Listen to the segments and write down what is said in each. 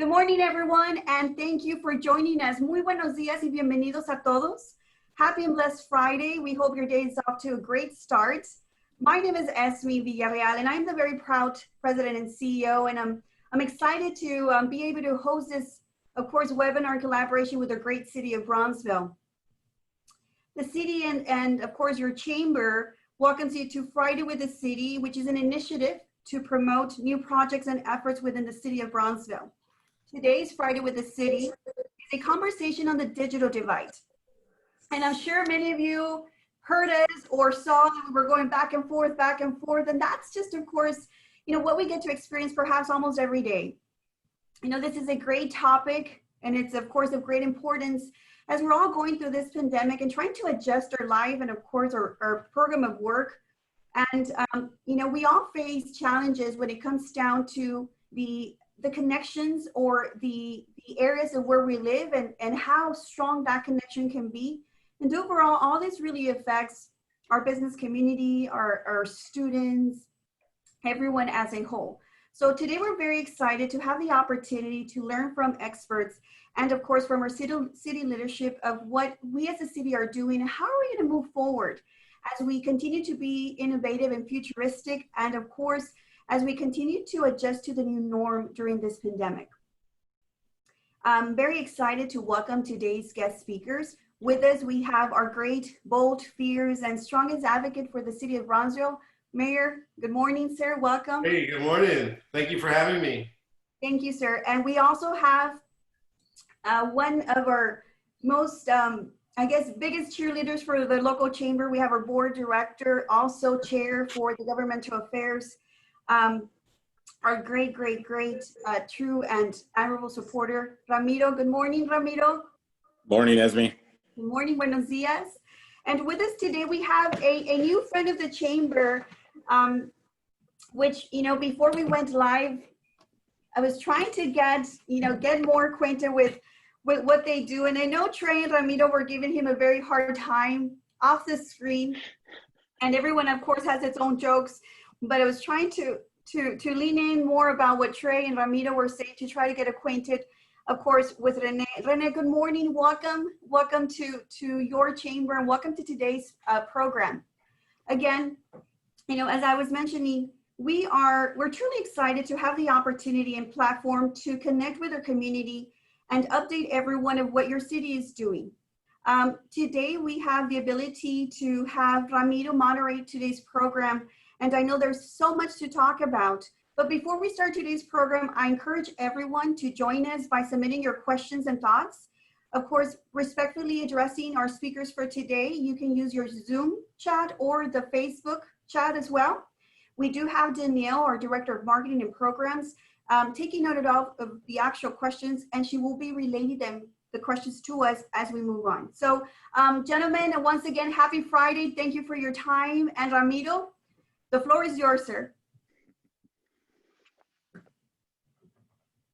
Good morning, everyone, and thank you for joining us. Muy buenos días y bienvenidos a todos. Happy and blessed Friday. We hope your day is off to a great start. My name is Esme Villarreal, and I'm the very proud president and CEO, and I'm excited to be able to host this, of course, webinar collaboration with the great city of Brownsville. The city and of course, your chamber welcomes you to Friday with the City, which is an initiative to promote new projects and efforts within the city of Brownsville. Today's Friday with the City is a conversation on the digital divide. And I'm sure many of you heard us or saw that we were going back and forth. And that's just, of course, what we get to experience perhaps almost every day. This is a great topic, and it's, of course, of great importance as we're all going through this pandemic and trying to adjust our life and, of course, our program of work. And, we all face challenges when it comes down to the connections or the areas of where we live and how strong that connection can be. And overall, all this really affects our business community, our students, everyone as a whole. So today we're very excited to have the opportunity to learn from experts and of course from our city leadership of what we as a city are doing and how are we going to move forward as we continue to be innovative and futuristic, and of course as we continue to adjust to the new norm during this pandemic. I'm very excited to welcome today's guest speakers. With us, we have our great, bold, fierce, and strongest advocate for the city of Brownsville, Mayor. Good morning, sir. Welcome. Hey, good morning. Thank you for having me. Thank you, sir. And we also have one of our most, biggest cheerleaders for the local chamber. We have our board director, also chair for the governmental affairs, our great, true and admirable supporter, Ramiro. Good morning, Ramiro. Morning, Esme. Good morning, buenos dias. And with us today, we have a new friend of the chamber, which, before we went live, I was trying to get more acquainted with what they do. And I know Trey and Ramiro were giving him a very hard time off the screen. And everyone, of course, has its own jokes. But I was trying to lean in more about what Trey and Ramiro were saying to try to get acquainted, of course, with Rene. Rene, good morning. Welcome to your chamber and welcome to today's program. Again, as I was mentioning, we're truly excited to have the opportunity and platform to connect with our community and update everyone of what your city is doing. Today, we have the ability to have Ramiro moderate today's program, and I know there's so much to talk about. But before we start today's program, I encourage everyone to join us by submitting your questions and thoughts. Of course, respectfully addressing our speakers for today, you can use your Zoom chat or the Facebook chat as well. We do have Danielle, our Director of Marketing and Programs, taking note of the actual questions, and she will be relating the questions to us as we move on. So, gentlemen, once again, happy Friday. Thank you for your time. And Ramiro, the floor is yours, sir.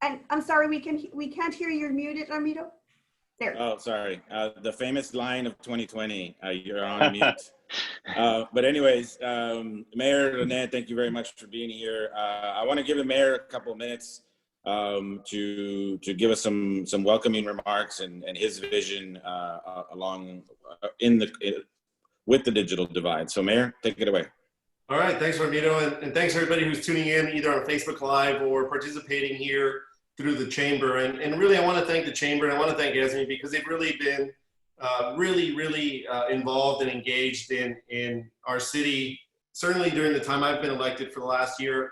And I'm sorry, we can't hear you. You're muted, Ramiro. There. Oh, sorry. The famous line of 2020, you're on mute. But anyways, Mayor Rene, thank you very much for being here. I want to give the mayor a couple of minutes to give us some welcoming remarks and his vision with the digital divide. So Mayor, take it away. All right, thanks, Ramiro, and thanks everybody who's tuning in either on Facebook Live or participating here through the chamber. And really, I want to thank the chamber, and I want to thank Esme because they've really been really involved and engaged in our city, certainly during the time I've been elected for the last year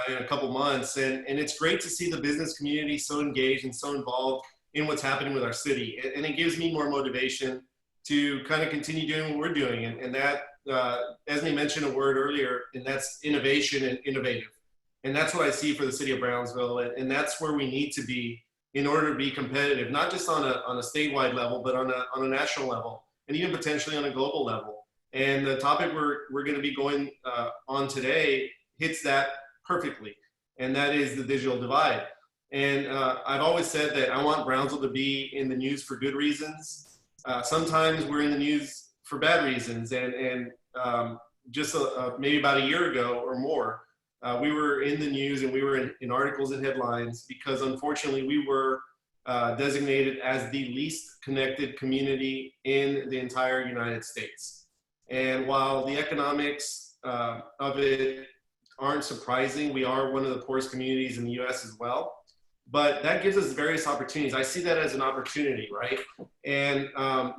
and a couple months. And it's great to see the business community so engaged and so involved in what's happening with our city. And it gives me more motivation to kind of continue doing what we're doing. And that, Esme mentioned a word earlier, and that's innovation and innovative. And that's what I see for the city of Brownsville. And that's where we need to be in order to be competitive, not just on a statewide level, but on a national level, and even potentially on a global level. And the topic we're going to be going on today hits that perfectly, and that is the digital divide. And I've always said that I want Brownsville to be in the news for good reasons. Sometimes we're in the news for bad reasons, and just maybe about a year ago or more, we were in the news and we were in articles and headlines because unfortunately we were designated as the least connected community in the entire United States. And while the economics of it aren't surprising, we are one of the poorest communities in the US as well. But that gives us various opportunities. I see that as an opportunity, right? And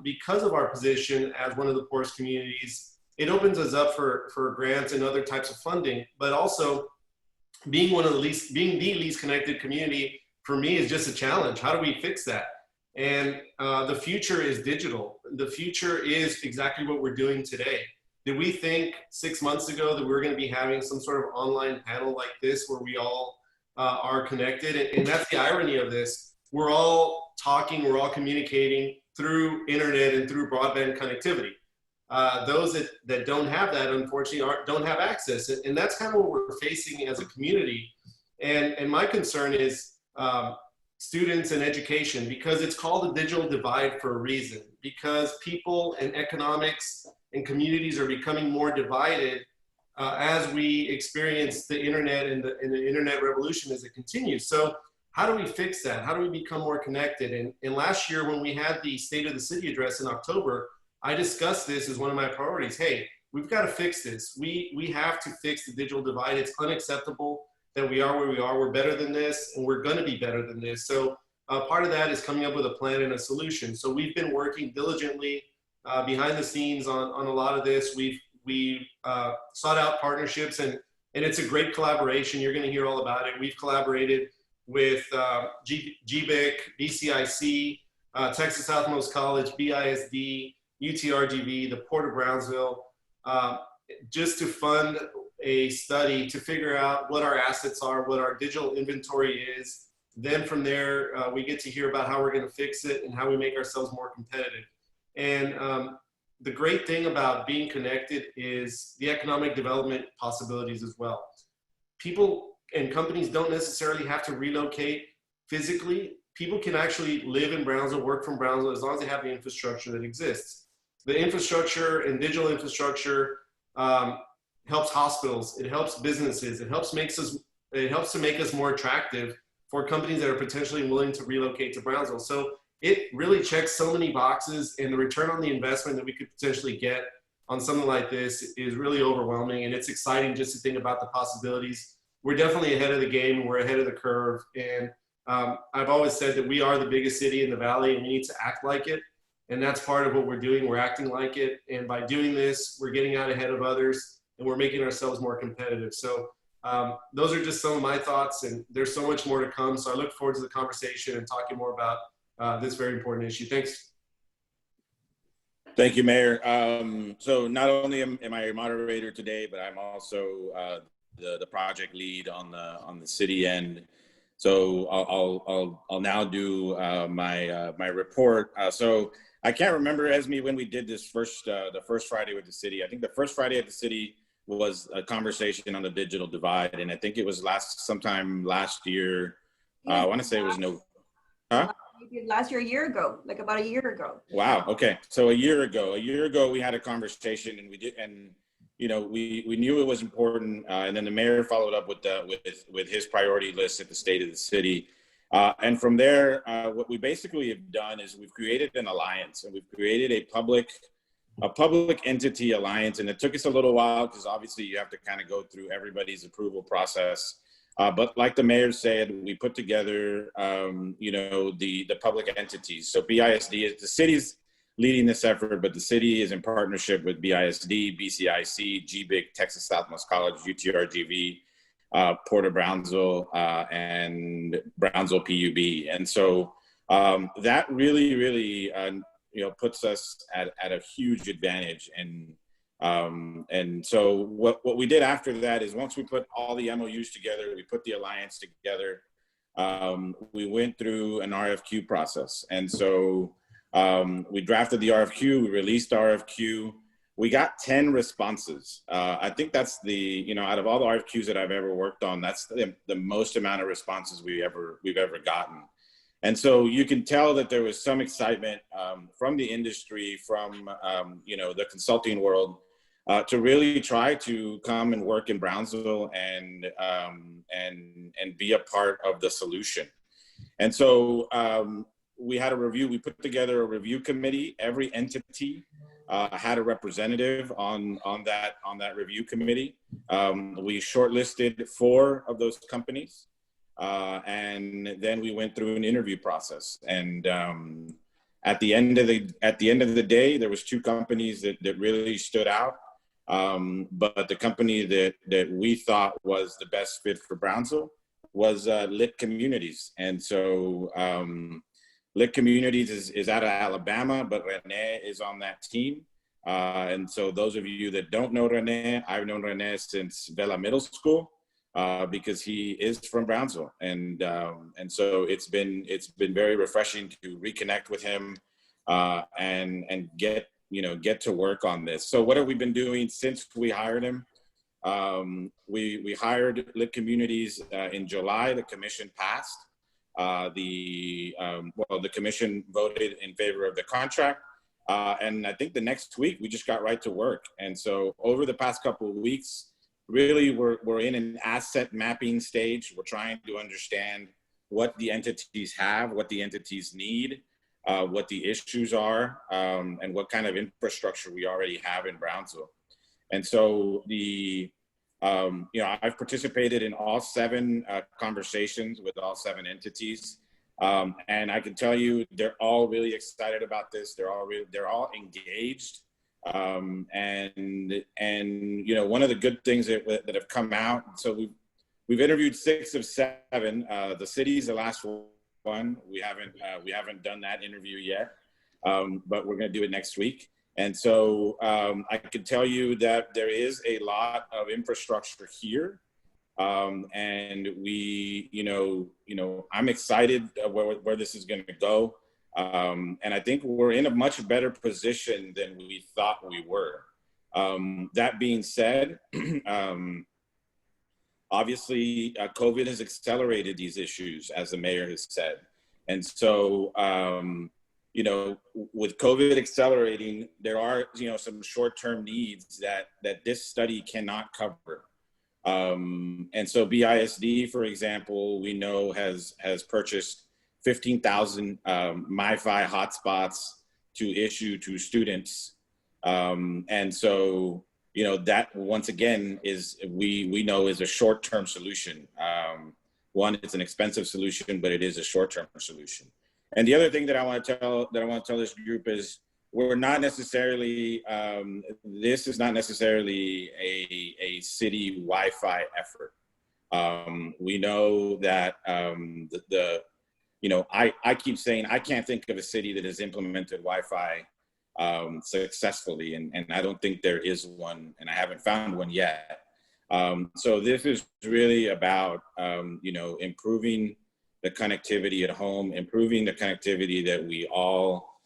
because of our position as one of the poorest communities, it opens us up for grants and other types of funding. But also, being the least connected community for me is just a challenge. How do we fix that? And the future is digital. The future is exactly what we're doing today. Did we think 6 months ago that we were going to be having some sort of online panel like this where we all are connected? And that's the irony of this. We're all talking, we're all communicating through internet and through broadband connectivity. Those that don't have that, unfortunately, don't have access. And that's kind of what we're facing as a community. And my concern is students and education, because it's called a digital divide for a reason, because people and economics and communities are becoming more divided as we experience the internet and the internet revolution as it continues. So how do we fix that? How do we become more connected? And last year when we had the State of the City address in October, I discussed this as one of my priorities. Hey, we've got to fix this. We have to fix the digital divide. It's unacceptable that we are where we are. We're better than this, and we're going to be better than this. So part of that is coming up with a plan and a solution. So we've been working diligently behind the scenes on a lot of this. We've sought out partnerships, and it's a great collaboration. You're going to hear all about it. We've collaborated with GBIC, BCIC, Texas Southmost College, BISD, UTRGV, the Port of Brownsville, just to fund a study to figure out what our assets are, what our digital inventory is. Then from there, we get to hear about how we're going to fix it and how we make ourselves more competitive. And the great thing about being connected is the economic development possibilities as well. People and companies don't necessarily have to relocate physically. People can actually live in Brownsville, work from Brownsville, as long as they have the infrastructure that exists. The infrastructure and digital infrastructure helps hospitals, it helps businesses, it helps to make us more attractive for companies that are potentially willing to relocate to Brownsville. So it really checks so many boxes, and the return on the investment that we could potentially get on something like this is really overwhelming, and it's exciting just to think about the possibilities. We're definitely ahead of the game, we're ahead of the curve, and I've always said that we are the biggest city in the valley and we need to act like it, and that's part of what we're doing. We're acting like it, and by doing this, we're getting out ahead of others, and we're making ourselves more competitive. So those are just some of my thoughts, and there's so much more to come, so I look forward to the conversation and talking more about this very important issue. Thanks. Thank you, Mayor. So not only am I a moderator today, but I'm also the project lead on the city end. So I'll now do my report. So I can't remember, Esme, when we did this the first Friday with the city. I think the first Friday at the city was a conversation on the digital divide, and I think it was sometime last year. I want to say it was Huh? Last year, a year ago, like about a year ago. Wow. Okay. So a year ago, we had a conversation, and we knew it was important. And then the mayor followed up with his priority list at the State of the City. And from there, what we basically have done is we've created an alliance, and we've created a public entity alliance. And it took us a little while because obviously you have to kind of go through everybody's approval process. But like the mayor said, we put together, the public entities. So BISD is the city's leading this effort, but the city is in partnership with BISD, BCIC, GBIC, Texas Southmost College, UTRGV, Port of Brownsville, and Brownsville PUB. And so that really, puts us at a huge advantage. And so what we did after that is once we put all the MOUs together, we put the alliance together, we went through an RFQ process. And so we drafted the RFQ, we released the RFQ, we got 10 responses. I think that's out of all the RFQs that I've ever worked on, that's the most amount of responses we've ever gotten. And so you can tell that there was some excitement from the industry, from the consulting world. to really try to come and work in Brownsville and be a part of the solution. And so we had a review. We put together a review committee. Every entity had a representative on that review committee. We shortlisted 4 of those companies, and then we went through an interview process. And at the end of the day, there was 2 companies that really stood out. But the company that we thought was the best fit for Brownsville was Lit Communities. And so Lit Communities is out of Alabama, but Rene is on that team. And so those of you that don't know Rene, I've known Rene since Vela Middle School, because he is from Brownsville. And so it's been very refreshing to reconnect with him and get to work on this. So what have we been doing since we hired him? We hired Lit Communities in July. The commission passed. The commission voted in favor of the contract. And I think the next week we just got right to work. And so over the past couple of weeks, really we're in an asset mapping stage. We're trying to understand what the entities have, what the entities need, what the issues are, and what kind of infrastructure we already have in Brownsville. And so I've participated in all 7 conversations with all 7 entities. And I can tell you, they're all really excited about this. They're all engaged. And one of the good things that have come out, so we've interviewed 6 of 7. The city's the last one. We haven't done that interview yet, but we're going to do it next week. And so I can tell you that there is a lot of infrastructure here, and I'm excited where this is going to go, and I think we're in a much better position than we thought we were. That being said, obviously, COVID has accelerated these issues, as the mayor has said. And so, with COVID accelerating, there are, some short-term needs that this study cannot cover. And so BISD, for example, we know has purchased 15,000 MiFi hotspots to issue to students. And so, that once again we know is a short-term solution. One, it's an expensive solution, but it is a short-term solution. And the other thing that I want to tell this group is we're not necessarily, this is not necessarily a city Wi-Fi effort. We know that I keep saying I can't think of a city that has implemented Wi-Fi successfully, and I don't think there is one, and I haven't found one yet. So this is really about improving the connectivity at home, improving the connectivity that we all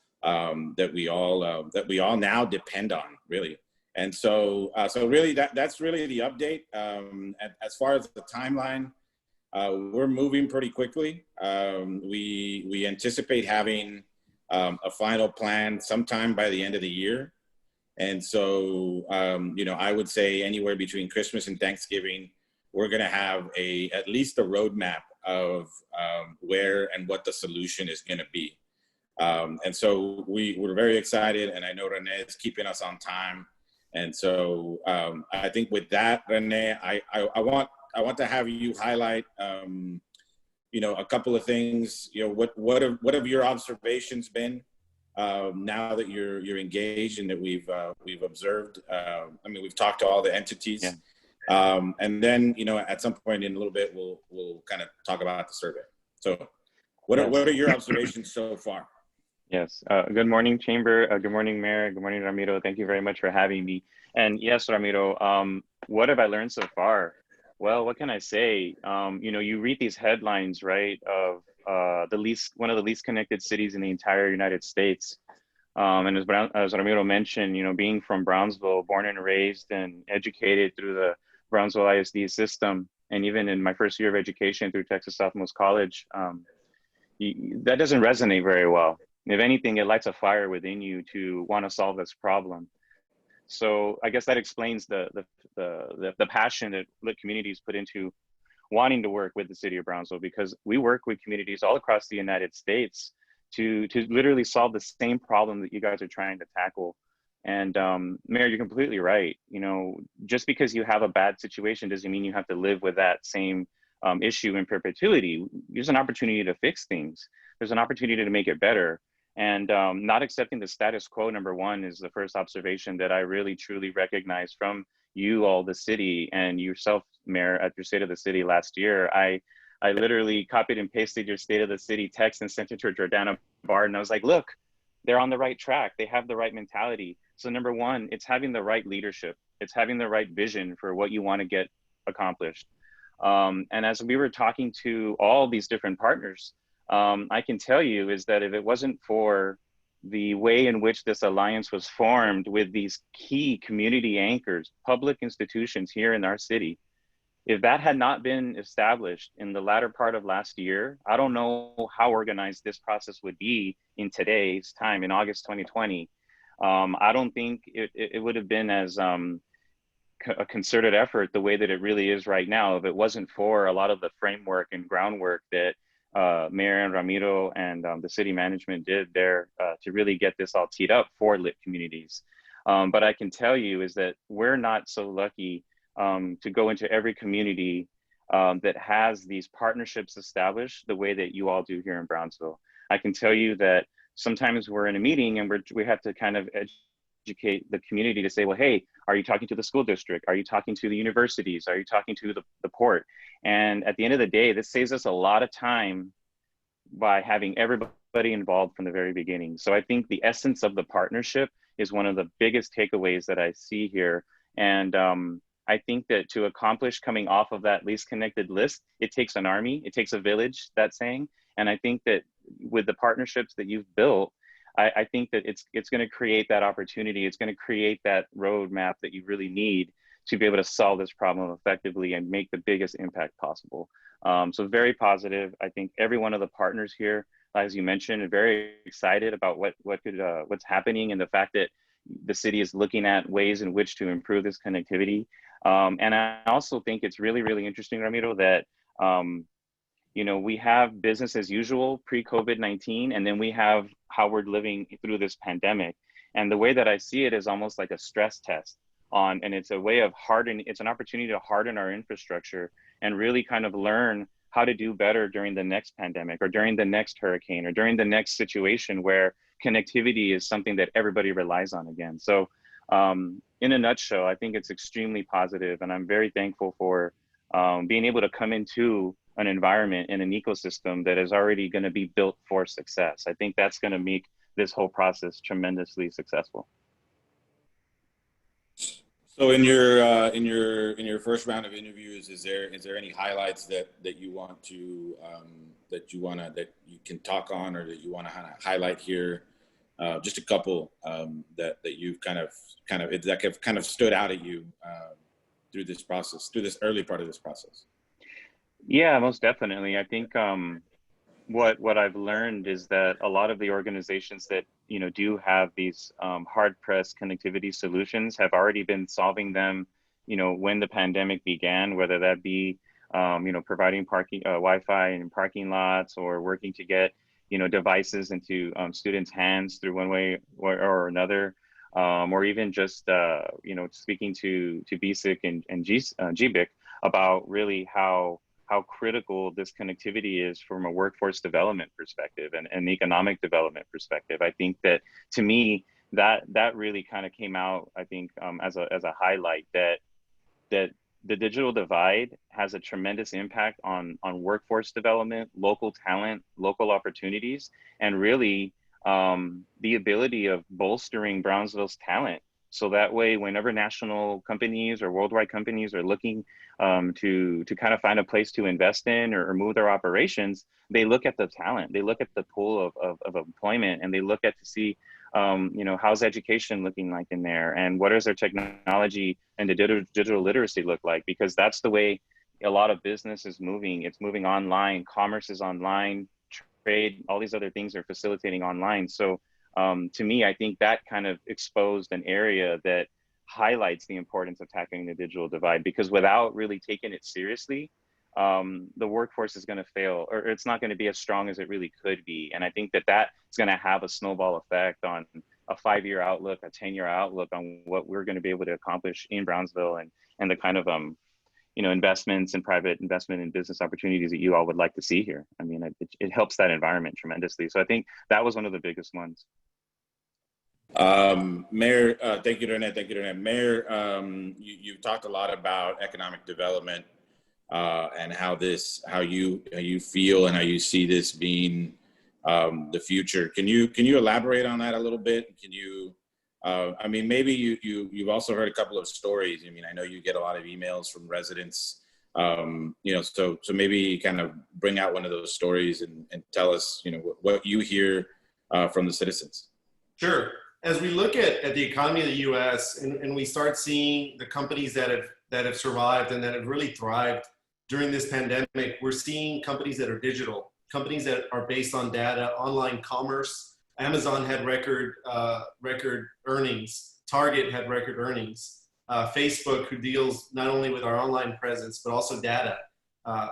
now depend on, really. And so really that's really the update. As far as the timeline, we're moving pretty quickly. We anticipate having a final plan sometime by the end of the year. And so, I would say anywhere between Christmas and Thanksgiving, we're going to have at least a roadmap of where and what the solution is going to be. And so we're very excited, and I know Rene is keeping us on time. And so I think with that, Rene, I want to have you highlight, a couple of things. What have your observations been now that you're engaged and that we've observed? We've talked to all the entities. Yeah. And then, at some point in a little bit, we'll kind of talk about the survey. So what are your observations so far? Yes. Good morning, Chamber. Good morning, Mayor. Good morning, Ramiro. Thank you very much for having me. And yes, Ramiro, what have I learned so far? Well, what can I say? You read these headlines, right, of one of the least connected cities in the entire United States. And as Ramiro mentioned, being from Brownsville, born and raised and educated through the Brownsville ISD system, and even in my first year of education through Texas Southmost College, that doesn't resonate very well. If anything, it lights a fire within you to want to solve this problem. So I guess that explains the passion that lit communities put into wanting to work with the city of Brownsville, because we work with communities all across the United States to literally solve the same problem that you guys are trying to tackle. And Mayor, you're completely right. You know, just because you have a bad situation doesn't mean you have to live with that same issue in perpetuity. There's an opportunity to fix things. There's an opportunity to make it better. And not accepting the status quo, number one, is the first observation that I really truly recognize from you all, the city, and yourself, Mayor, at your State of the City last year. I literally copied and pasted your State of the City text and sent it to Jordana Bard, and I was like, look, they're on the right track. They have the right mentality. So number one, it's having the right leadership. It's having the right vision for what you want to get accomplished. And as we were talking to all these different partners, I can tell you is that if it wasn't for the way in which this alliance was formed with these key community anchors, public institutions here in our city, if that had not been established in the latter part of last year, I don't know how organized this process would be in today's time, in August 2020. I don't think it would have been as a concerted effort the way that it really is right now if it wasn't for a lot of the framework and groundwork that Mayor and Ramiro and the city management did there to really get this all teed up for lit communities. But I can tell you is that we're not so lucky to go into every community that has these partnerships established the way that you all do here in Brownsville. I can tell you that sometimes we're in a meeting and we have to kind of educate the community to say, well, hey, are you talking to the school district? Are you talking to the universities? Are you talking to the port? And at the end of the day, this saves us a lot of time by having everybody involved from the very beginning. So I think the essence of the partnership is one of the biggest takeaways that I see here. And I think that to accomplish coming off of that least connected list, it takes an army, it takes a village, that saying. And I think that with the partnerships that you've built, I think that it's going to create that opportunity. It's going to create that roadmap that you really need to be able to solve this problem effectively and make the biggest impact possible. So very positive. I think every one of the partners here, as you mentioned, are very excited about what's happening and the fact that the city is looking at ways in which to improve this connectivity. And I also think it's really, really interesting, Ramiro, that you know, we have business as usual pre-COVID-19, and then we have how we're living through this pandemic. And the way that I see it is almost like a stress test and it's a way of it's an opportunity to harden our infrastructure and really kind of learn how to do better during the next pandemic or during the next hurricane or during the next situation where connectivity is something that everybody relies on again. So in a nutshell, I think it's extremely positive, and I'm very thankful for being able to come into an environment and an ecosystem that is already going to be built for success. I think that's going to make this whole process tremendously successful. So in your first round of interviews, is there any highlights that you want to that you can talk on or that you want to highlight here? Just a couple that you've kind of stood out at you through this process, through this early part of this process. Yeah, most definitely. I think what I've learned is that a lot of the organizations that do have these hard-pressed connectivity solutions have already been solving them, when the pandemic began, whether that be providing parking Wi-Fi in parking lots or working to get devices into students' hands through one way or another, or even just speaking to BSIC and GBIC about really how critical this connectivity is from a workforce development perspective and an economic development perspective. I think that, to me, that really kind of came out, I think, as a highlight that the digital divide has a tremendous impact on workforce development, local talent, local opportunities, and really the ability of bolstering Brownsville's talent. So that way, whenever national companies or worldwide companies are looking to kind of find a place to invest in or move their operations, they look at the talent, they look at the pool of employment, and they look at to see, how's education looking like in there, and what is their technology and the digital literacy look like? Because that's the way a lot of business is moving. It's moving online, commerce is online, trade, all these other things are facilitating online. So to me, I think that kind of exposed an area that highlights the importance of tackling the digital divide, because without really taking it seriously, the workforce is going to fail, or it's not going to be as strong as it really could be. And I think that that is going to have a snowball effect on a 5-year outlook, a 10-year outlook on what we're going to be able to accomplish in Brownsville, and the kind of investments and private investment and business opportunities that you all would like to see here. I mean, it helps that environment tremendously. So I think that was one of the biggest ones. Mayor, thank you, Rene. Thank you, Rene. Mayor, you've talked a lot about economic development and how you feel and how you see this being the future. Can you elaborate on that a little bit? Can you? I mean, maybe you've also heard a couple of stories. I mean, I know you get a lot of emails from residents. So maybe kind of bring out one of those stories and tell us, what you hear from the citizens. Sure. As we look at the economy of the U.S. and we start seeing the companies that have survived and that have really thrived during this pandemic, we're seeing companies that are digital, companies that are based on data, online commerce. Amazon had record earnings. Target had record earnings. Facebook, who deals not only with our online presence but also data,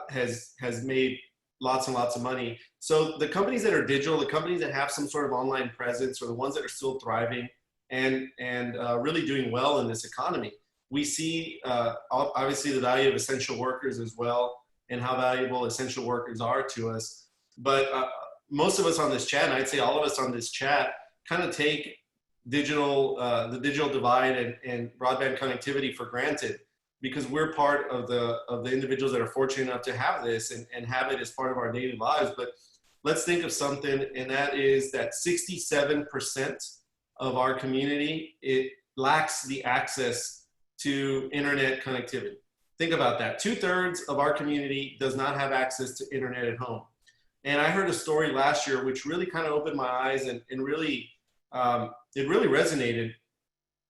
has made lots and lots of money. So the companies that are digital, the companies that have some sort of online presence, are the ones that are still thriving and really doing well in this economy. We see obviously the value of essential workers as well, and how valuable essential workers are to us. But most of us on this chat, and I'd say all of us on this chat, kind of take the digital divide and broadband connectivity for granted, because we're part of the individuals that are fortunate enough to have this and have it as part of our daily lives. But let's think of something, and that is that 67% of our community, it lacks the access to internet connectivity. Think about that. 2/3 of our community does not have access to internet at home. And I heard a story last year which really kind of opened my eyes and really, it really resonated.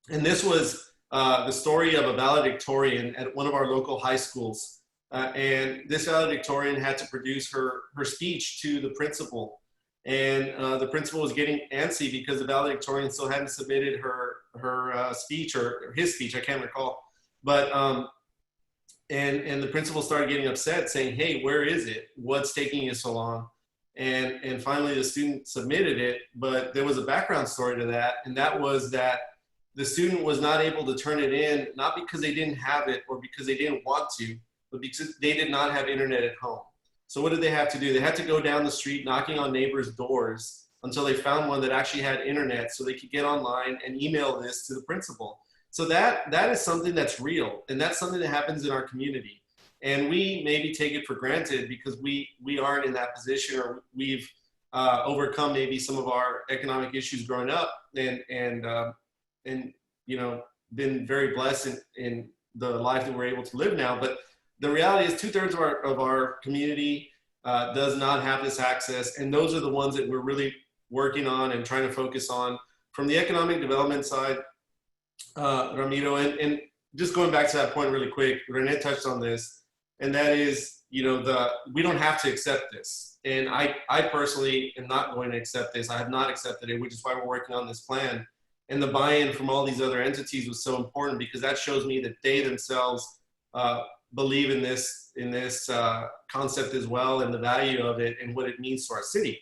And this was the story of a valedictorian at one of our local high schools. And this valedictorian had to produce her speech to the principal. And the principal was getting antsy because the valedictorian still hadn't submitted her speech, or his speech, I can't recall. But, and the principal started getting upset, saying, hey, where is it? What's taking you so long? And finally the student submitted it, but there was a background story to that. And that was that the student was not able to turn it in, not because they didn't have it or because they didn't want to, but because they did not have internet at home. So what did they have to do? They had to go down the street knocking on neighbors' doors until they found one that actually had internet, so they could get online and email this to the principal. So that is something that's real, and that's something that happens in our community. And we maybe take it for granted because we aren't in that position, or we've overcome maybe some of our economic issues growing up, and been very blessed in the life that we're able to live now. But the reality is 2/3 of our community does not have this access, and those are the ones that we're really working on and trying to focus on from the economic development side. Ramiro, and just going back to that point really quick, Rene touched on this, and that is, we don't have to accept this. And I personally am not going to accept this. I have not accepted it, which is why we're working on this plan. And the buy-in from all these other entities was so important, because that shows me that they themselves believe in this concept as well, and the value of it and what it means to our city.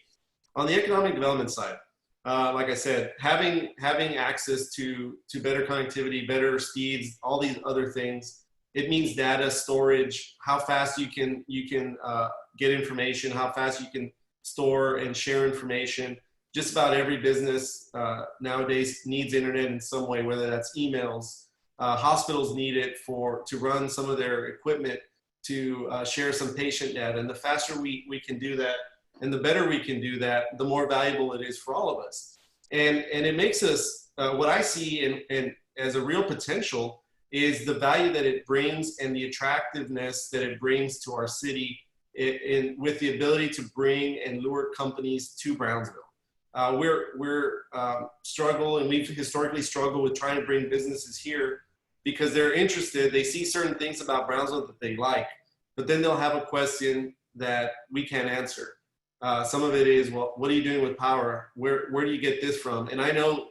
On the economic development side, like I said, having access to better connectivity, better speeds, all these other things, it means data storage, how fast you can get information, how fast you can store and share information. Just about every business nowadays needs internet in some way, whether that's emails. Hospitals need it to run some of their equipment, to share some patient data. And the faster we can do that, and the better we can do that, the more valuable it is for all of us. And it makes us, what I see and as a real potential is the value that it brings and the attractiveness that it brings to our city with the ability to bring and lure companies to Brownsville. We're struggle, and we've historically struggled with trying to bring businesses here because they're interested. They see certain things about Brownsville that they like, but then they'll have a question that we can't answer. Some of it is, well, what are you doing with power? Where do you get this from? And I know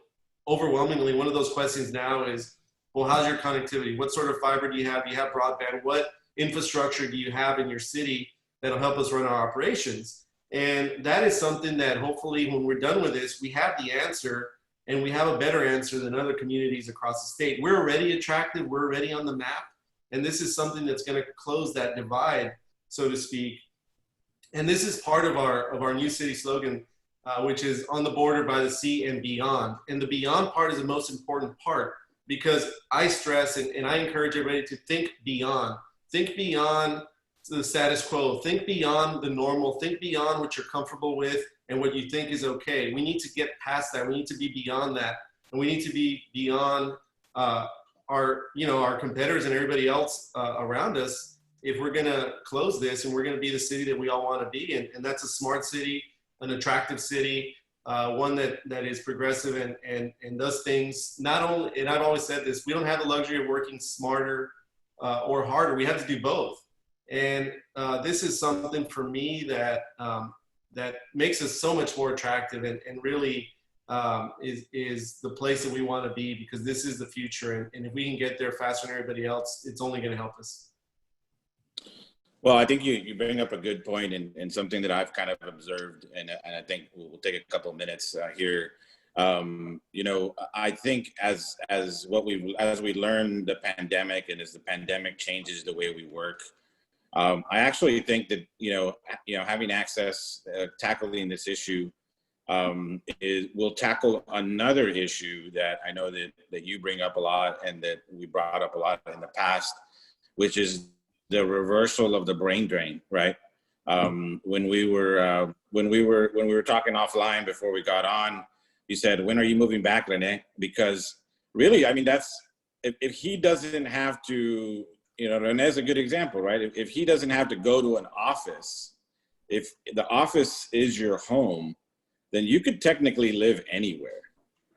overwhelmingly one of those questions now is, well, how's your connectivity? What sort of fiber do you have? Do you have broadband? What infrastructure do you have in your city that'll help us run our operations? And that is something that hopefully when we're done with this, we have the answer, and we have a better answer than other communities across the state. We're already attractive, we're already on the map, and this is something that's gonna close that divide, so to speak. And this is part of our new city slogan, which is on the border, by the sea, and beyond. And the beyond part is the most important part, because I stress and I encourage everybody to think beyond. Think beyond the status quo. Think beyond the normal. Think beyond what you're comfortable with and what you think is okay. We need to get past that. We need to be beyond that. And we need to be beyond our competitors and everybody else around us if we're gonna close this and we're gonna be the city that we all wanna be. And that's a smart city, an attractive city, one that is progressive and does things not only, and I've always said this, we don't have the luxury of working smarter or harder. We have to do both. And this is something for me that that makes us so much more attractive and really is the place that we want to be, because this is the future. And if we can get there faster than everybody else, it's only going to help us. Well, I think you bring up a good point and something that I've kind of observed, and I think we'll take a couple of minutes here. I think as we learn the pandemic, and as the pandemic changes the way we work, I actually think that having access, tackling this issue, will tackle another issue that I know that you bring up a lot and that we brought up a lot in the past, which is the reversal of the brain drain, right? When we were talking offline before we got on, you said, "When are you moving back, Rene?" Because really, I mean, that's if he doesn't have to, Rene's a good example, right? If he doesn't have to go to an office, if the office is your home, then you could technically live anywhere,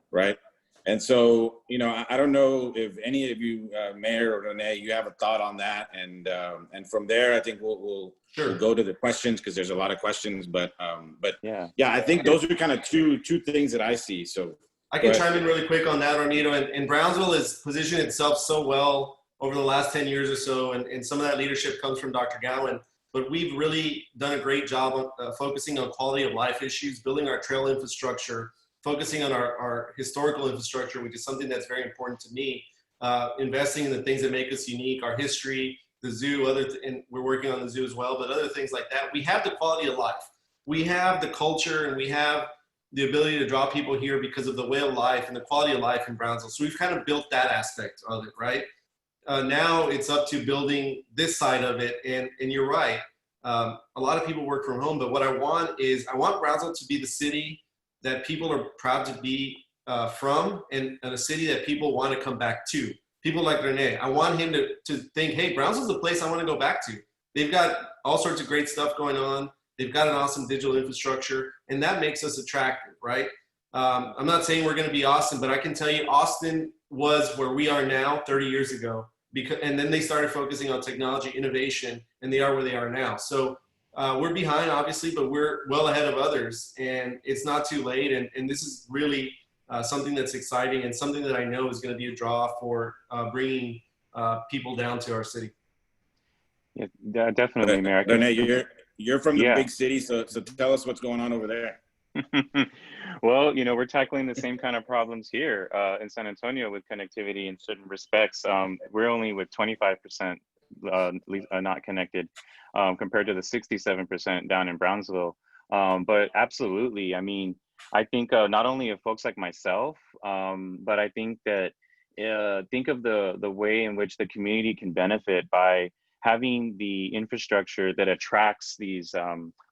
right? And so, I don't know if any of you, Mayor or Rene, you have a thought on that, and from there, I think we'll go to the questions, because there's a lot of questions. But yeah, I think those are kind of two things that I see. So I can chime in really quick on that, Ramiro. And Brownsville has positioned itself so well over the last 10 years or so, and some of that leadership comes from Dr. Gowan. But we've really done a great job of focusing on quality of life issues, building our trail infrastructure, focusing on our historical infrastructure, which is something that's very important to me, investing in the things that make us unique, our history, the zoo, and we're working on the zoo as well, but other things like that. We have the quality of life. We have the culture, and we have the ability to draw people here because of the way of life and the quality of life in Brownsville. So we've kind of built that aspect of it, right? Now it's up to building this side of it, and you're right. A lot of people work from home, but what I want Brownsville to be the city that people are proud to be from, and a city that people want to come back to. People like Rene, I want him to think, hey, Brownsville's the place I want to go back to. They've got all sorts of great stuff going on. They've got an awesome digital infrastructure, and that makes us attractive, right? I'm not saying we're going to be Austin, but I can tell you Austin was where we are now 30 years ago, and then they started focusing on technology, innovation, and they are where they are now. So we're behind, obviously, but we're well ahead of others, and it's not too late. And this is really something that's exciting, and something that I know is going to be a draw for bringing people down to our city. Yeah, definitely, Mayor. Rene, you're from the big city, so tell us what's going on over there. Well, we're tackling the same kind of problems here in San Antonio with connectivity in certain respects. We're only with 25% not connected compared to the 67% down in Brownsville. But absolutely, I mean, I think not only of folks like myself, but I think that think of the way in which the community can benefit by having the infrastructure that attracts these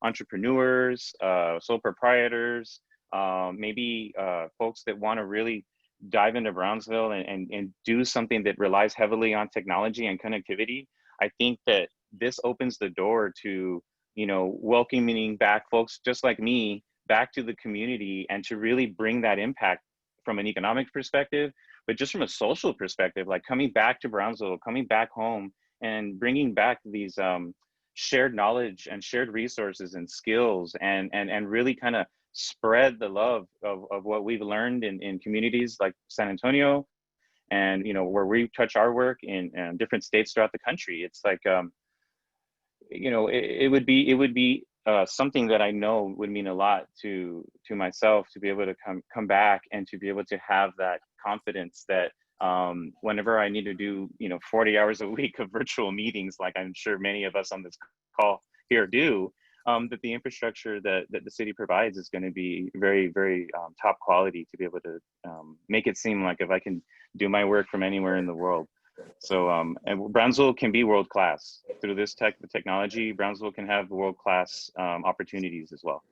entrepreneurs, sole proprietors, maybe folks that want to really dive into Brownsville and do something that relies heavily on technology and connectivity. I think that this opens the door to, welcoming back folks just like me back to the community, and to really bring that impact from an economic perspective, but just from a social perspective, like coming back to Brownsville, coming back home, and bringing back these shared knowledge and shared resources and skills, and really kind of spread the love of what we've learned in communities like San Antonio, And, you know, where we touch our work in different states throughout the country, it's like, you know, it would be something that I know would mean a lot to myself, to be able to come back and to be able to have that confidence that whenever I need to do, you know, 40 hours a week of virtual meetings, like I'm sure many of us on this call here do, that the infrastructure that the city provides is going to be very, very top quality to be able to make it seem like if I can do my work from anywhere in the world. So, and Brownsville can be world-class through this technology. Brownsville can have world-class opportunities as well.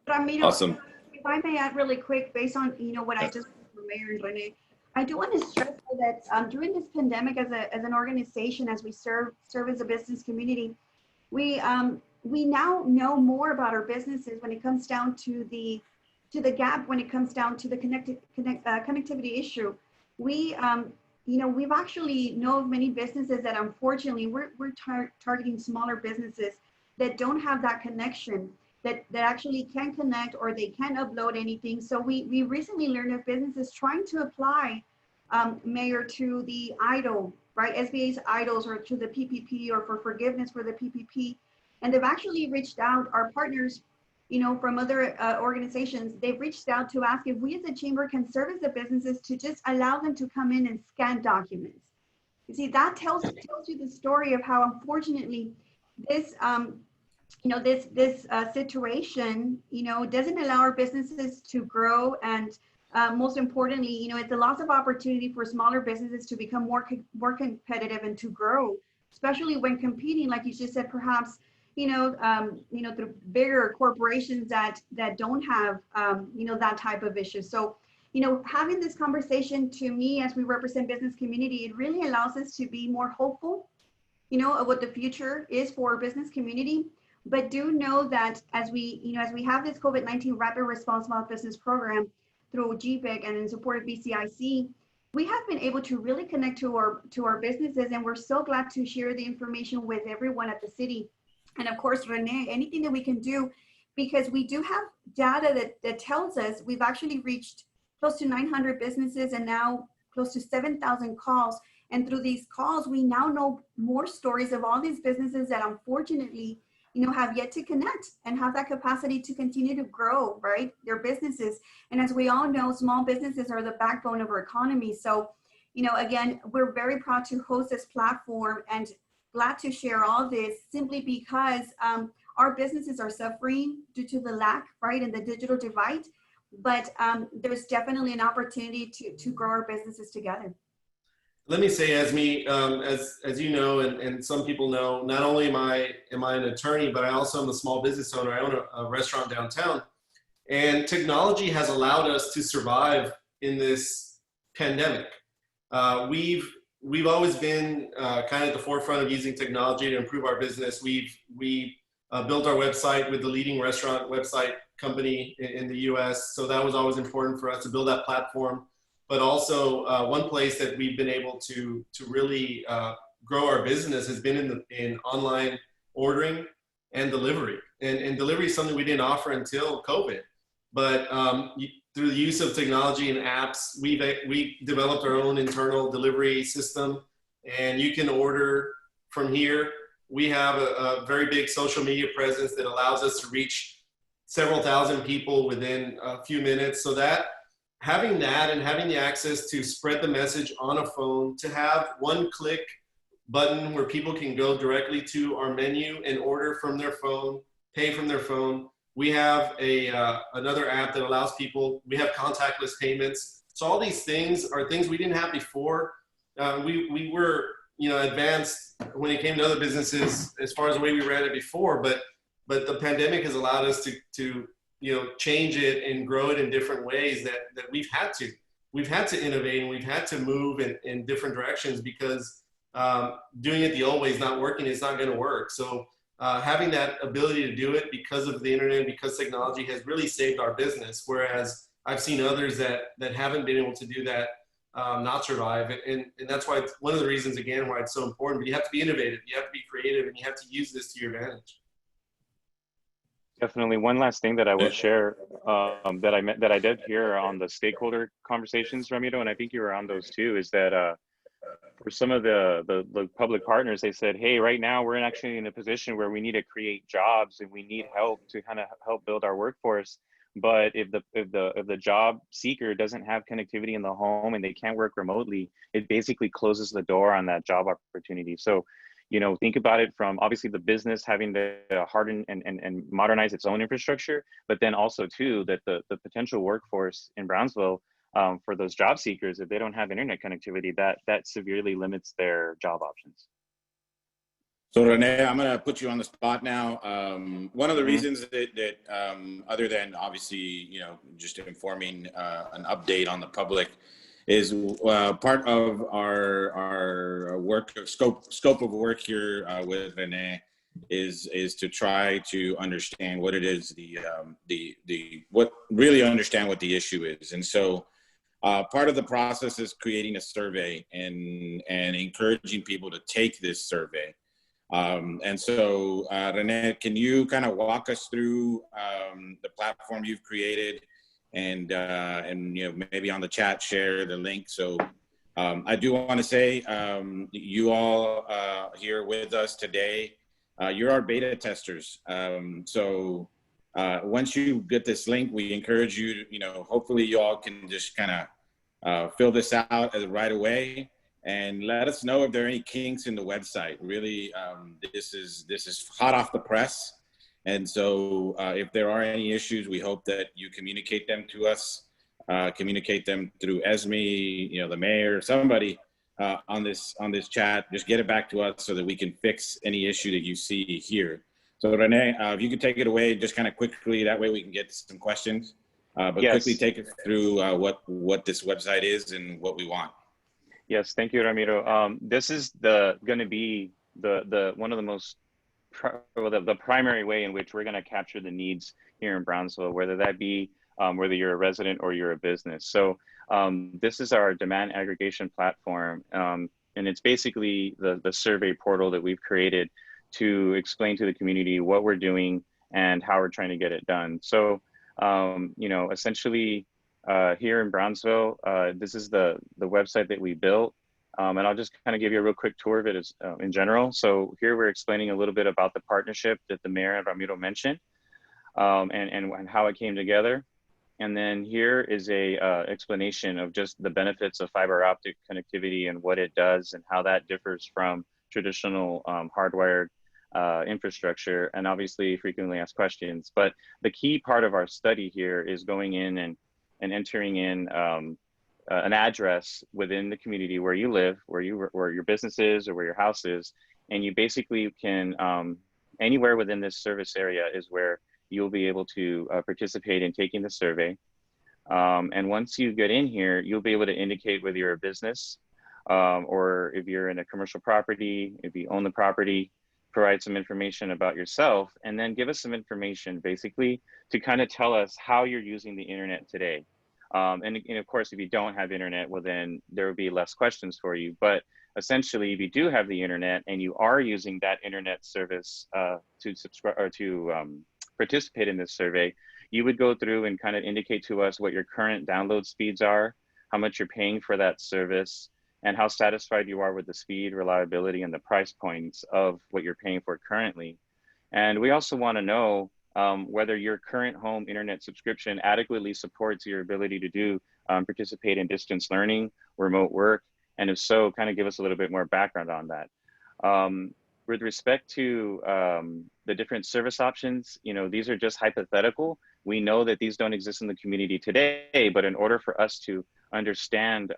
Ramiro, Awesome. if I may add really quick, based on, you know, what I just heard from Mayor and Rene, I do want to stress that during this pandemic, as an organization, as we serve as a business community, we now know more about our businesses when it comes down to the gap, when it comes down to the connectivity issue. We you know, we've actually know of many businesses that unfortunately we're targeting smaller businesses that don't have that connection, that actually can connect or they can't upload anything. So we recently learned of businesses trying to apply, Mayor, to the EIDL, right? SBA's EIDLs, or to the PPP, or for forgiveness for the PPP. And they've actually reached out, our partners, you know, from other organizations, they've reached out to ask if we as a chamber can service the businesses to just allow them to come in and scan documents. You see, that tells you the story of how unfortunately this, you know, this situation, you know, doesn't allow our businesses to grow. And most importantly, you know, it's a loss of opportunity for smaller businesses to become more competitive and to grow, especially when competing, like you just said, perhaps, you know, the bigger corporations that don't have, you know, that type of issue. So, you know, having this conversation, to me, as we represent business community, it really allows us to be more hopeful, you know, of what the future is for our business community. But do know that as we, you know, as we have this COVID-19 Rapid Response Small Business Program through GPIC and in support of BCIC, we have been able to really connect to our businesses, and we're so glad to share the information with everyone at the city. And of course, Rene, anything that we can do, because we do have data that tells us we've actually reached close to 900 businesses and now close to 7,000 calls. And through these calls, we now know more stories of all these businesses that unfortunately, you know, have yet to connect and have that capacity to continue to grow, right, their businesses. And as we all know, small businesses are the backbone of our economy. So, you know, again, we're very proud to host this platform and glad to share all this, simply because our businesses are suffering due to the lack, right, and the digital divide. But there's definitely an opportunity to grow our businesses together. Let me say, Esme, as you know, and some people know, not only am I an attorney, but I also am a small business owner. I own a restaurant downtown, and technology has allowed us to survive in this pandemic. We've always been kind of at the forefront of using technology to improve our business. We built our website with the leading restaurant website company in the U.S., so that was always important for us to build that platform. But also, one place that we've been able to really grow our business has been in online ordering and delivery. And delivery is something we didn't offer until COVID. But through the use of technology and apps, we developed our own internal delivery system, and you can order from here. We have a very big social media presence that allows us to reach several thousand people within a few minutes. So that having that and having the access to spread the message on a phone, to have one click button where people can go directly to our menu and order from their phone, pay from their phone. We have another app that allows people, we have contactless payments. So all these things are things we didn't have before. We were, you know, advanced when it came to other businesses as far as the way we ran it before, but the pandemic has allowed us to you know, change it and grow it in different ways that we've had to. We've had to innovate, and we've had to move in different directions, because doing it the old way is not working. It's not going to work. So having that ability to do it because of the internet, because technology, has really saved our business. Whereas I've seen others that haven't been able to do that not survive. And that's why it's one of the reasons, again, why it's so important. But you have to be innovative, you have to be creative, and you have to use this to your advantage. Definitely. One last thing that I will share that I did hear on the stakeholder conversations, Ramiro, and I think you were on those too, is that for some of the public partners, they said, hey, right now we're actually in a position where we need to create jobs and we need help to kind of help build our workforce. But if the job seeker doesn't have connectivity in the home and they can't work remotely, it basically closes the door on that job opportunity. So, you know, think about it from obviously the business having to harden and modernize its own infrastructure, but then also too that the potential workforce in Brownsville, for those job seekers, if they don't have internet connectivity, that severely limits their job options. So Rene, I'm going to put you on the spot now. One of the reasons that other than obviously, you know, just informing an update on the public, is part of our work scope of work here with Rene is to try to understand what it is really understand what the issue is. And so part of the process is creating a survey and encouraging people to take this survey. And so, Rene, can you kind of walk us through the platform you've created, and you know, maybe on the chat share the link? So I do want to say you all here with us today, you're our beta testers. So once you get this link, we encourage you to, you know, hopefully you all can just kind of fill this out right away. And let us know if there are any kinks in the website. Really, this is hot off the press. And so if there are any issues, we hope that you communicate them to us, communicate them through Esme, you know, the mayor, somebody on this chat. Just get it back to us so that we can fix any issue that you see here. So Rene, if you could take it away just kind of quickly, that way we can get some questions. But yes, quickly take us through what this website is and what we want. Yes, thank you, Ramiro. This is going to be the one of the most the primary way in which we're going to capture the needs here in Brownsville, whether that be whether you're a resident or you're a business. So this is our demand aggregation platform, and it's basically the survey portal that we've created to explain to the community what we're doing and how we're trying to get it done. So you know, essentially. Here in Brownsville, this is the website that we built, and I'll just kind of give you a real quick tour of it as, in general. So here we're explaining a little bit about the partnership that the mayor and Ramiro mentioned, and how it came together. And then here is a explanation of just the benefits of fiber optic connectivity and what it does and how that differs from traditional hardwired infrastructure, and obviously frequently asked questions. But the key part of our study here is going in and entering in an address within the community where you live, where your business is or where your house is, and you basically can anywhere within this service area is where you'll be able to participate in taking the survey. And once you get in here, you'll be able to indicate whether you're a business or if you're in a commercial property, if you own the property, provide some information about yourself, and then give us some information basically to kind of tell us how you're using the internet today. And of course, if you don't have internet, well, then there will be less questions for you. But essentially, if you do have the internet and you are using that internet service to subscribe or to participate in this survey, you would go through and kind of indicate to us what your current download speeds are, how much you're paying for that service, and how satisfied you are with the speed, reliability, and the price points of what you're paying for currently. And we also want to know whether your current home internet subscription adequately supports your ability to do participate in distance learning, remote work, and if so, kind of give us a little bit more background on that. With respect to the different service options, you know, these are just hypothetical. We know that these don't exist in the community today, but in order for us to understand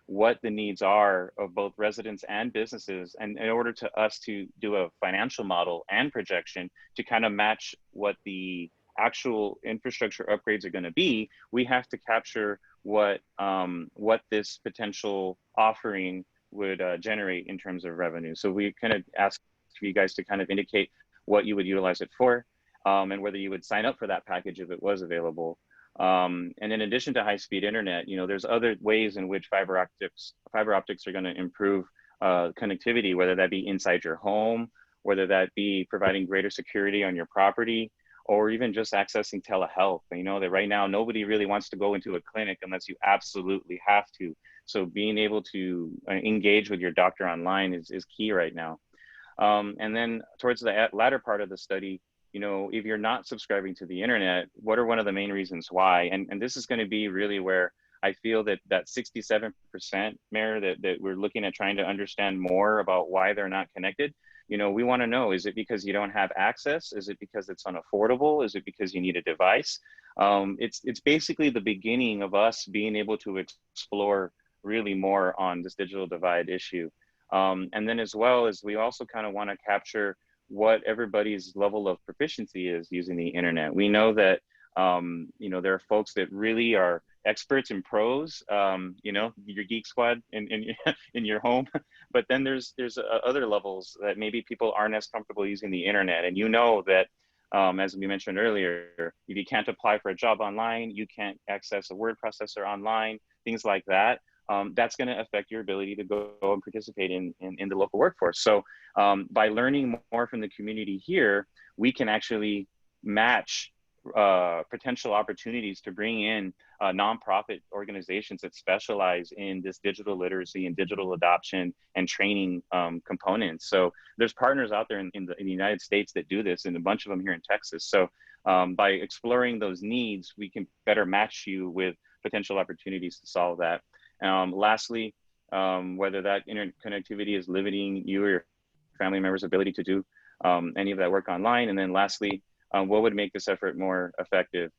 what the needs are of both residents and businesses, and in order to us to do a financial model and projection to kind of match what the actual infrastructure upgrades are going to be, we have to capture what this potential offering would generate in terms of revenue. So we kind of ask for you guys to kind of indicate what you would utilize it for, and whether you would sign up for that package if it was available. And in addition to high-speed internet, you know, there's other ways in which fiber optics are going to improve connectivity, whether that be inside your home, whether that be providing greater security on your property, or even just accessing telehealth. You know that right now nobody really wants to go into a clinic unless you absolutely have to. So being able to engage with your doctor online is key right now. And then towards the latter part of the study, you know, if you're not subscribing to the internet, what are one of the main reasons why? And this is going to be really where I feel that 67%, Mayor, that we're looking at trying to understand more about why they're not connected. You know, we want to know, is it because you don't have access? Is it because it's unaffordable? Is it because you need a device? It's basically the beginning of us being able to explore really more on this digital divide issue. And then as well as we also kind of want to capture what everybody's level of proficiency is using the internet. We know that, you know, there are folks that really are experts and pros, you know, your geek squad in your home, but then there's other levels that maybe people aren't as comfortable using the internet. And you know that, as we mentioned earlier, if you can't apply for a job online, you can't access a word processor online, things like that. That's going to affect your ability to go and participate in the local workforce. So by learning more from the community here, we can actually match potential opportunities to bring in nonprofit organizations that specialize in this digital literacy and digital adoption and training components. So there's partners out there in the United States that do this, and a bunch of them here in Texas. So by exploring those needs, we can better match you with potential opportunities to solve that. Lastly, whether that internet connectivity is limiting you or your family members' ability to do any of that work online. And then lastly, what would make this effort more effective?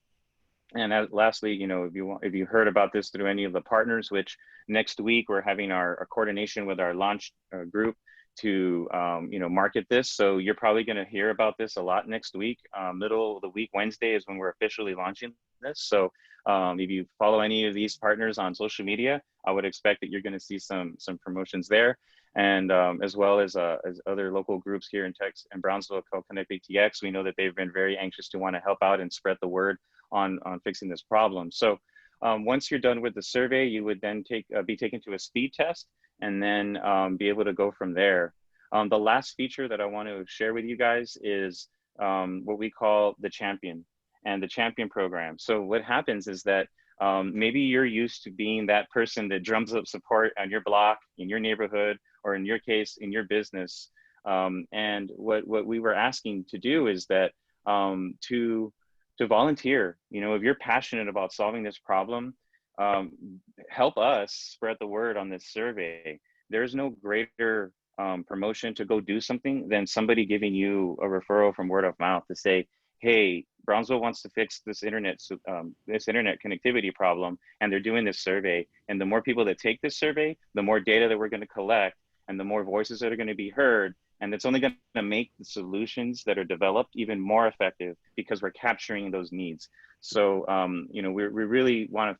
And lastly, you know, if you heard about this through any of the partners, which next week we're having our coordination with our launch group to, you know, market this. So you're probably going to hear about this a lot next week. Middle of the week, Wednesday is when we're officially launching this. So if you follow any of these partners on social media, I would expect that you're going to see some promotions there. And as well as other local groups here in Texas and Brownsville called Connect ATX, we know that they've been very anxious to want to help out and spread the word on fixing this problem. So once you're done with the survey, you would then be taken to a speed test and then be able to go from there. The last feature that I want to share with you guys is what we call the champion and the champion program. So what happens is that maybe you're used to being that person that drums up support on your block, in your neighborhood, or in your case, in your business. And what we were asking to do is that to volunteer. You know, if you're passionate about solving this problem, help us spread the word on this survey. There's no greater promotion to go do something than somebody giving you a referral from word of mouth to say, hey, Brownsville wants to fix this internet connectivity problem, and they're doing this survey. And the more people that take this survey, the more data that we're going to collect, and the more voices that are going to be heard. And it's only going to make the solutions that are developed even more effective because we're capturing those needs. So, you know, we really want to